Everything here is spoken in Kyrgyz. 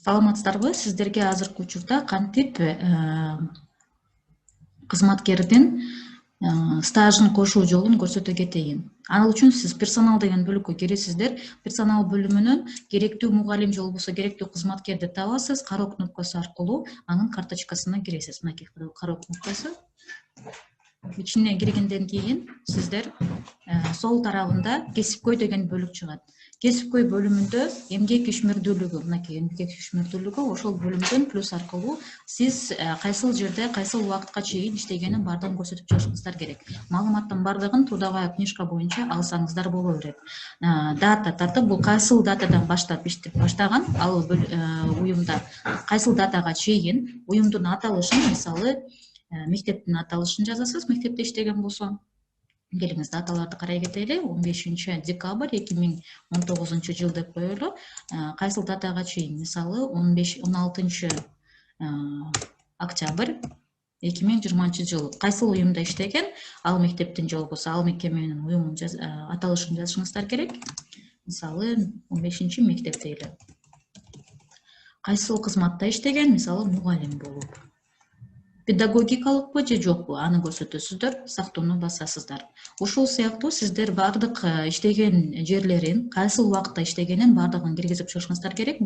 Саламатсыздарбы? Сиздерге азыркы учурда кантип кызматкердин стажын кошуу жолун көрсөтө кетейин. Ал үчүн сиз персонал деген бөлүккө киресиздер. Персонал бөлүмүнөн керектүү мугалим же болбосо керектүү кызматкерди табасыз. Кароо кнопкасы аркылуу анын карточкасына киресиз. Мынакей кароо кнопкасы. Ичине киргенден кийин сиздер сол тарабында кесипкөй деген бөлүк чыгат. Кесипкөй бөлүмүндө эмгек ишмердүүлүгү, мынакей эмгек ишмердүүлүгү, ошол бөлүмдөн плюс аркылуу сиз кайсыл жерде кайсыл убакытка чейин иштегенин баардыгын көрсөтүп чыгышыңыздар керек. Маалыматтын баардыгын трудовая книжка боюнча алсаңыздар боло берет. Дата тартып, бул кайсыл датадан баштап иштеп баштаган, ал уюмда кайсыл датага чейин уюмдун аталышын, мисалы мектептин аталышын жазасыз, мектепте иштеген болсо. Келиңиз даталарды карай кетели. 15 декабрь 2019 жыл деп коелу. Кайсыл датага чейин, мисалы 16 октябрь 2020 жыл. Кайсыл уюмда иштеген, ал мектептин же болбосо ал мекеменин уюмун аталышын жазышыңыздар керек. Мисалы 15 мектеп дейли. Кайсыл кызматта иштеген, мисалы мугалим болуп. Педагогикалыкпы же жокпу, аны көрсөтөсүздөр, сактоону басасыздар. Ушул сыяктуу сиздер баардык иштеген жерлерин, кайсыл убакытта иштегенин баардыгын киргизип чыгышыңыздар керек.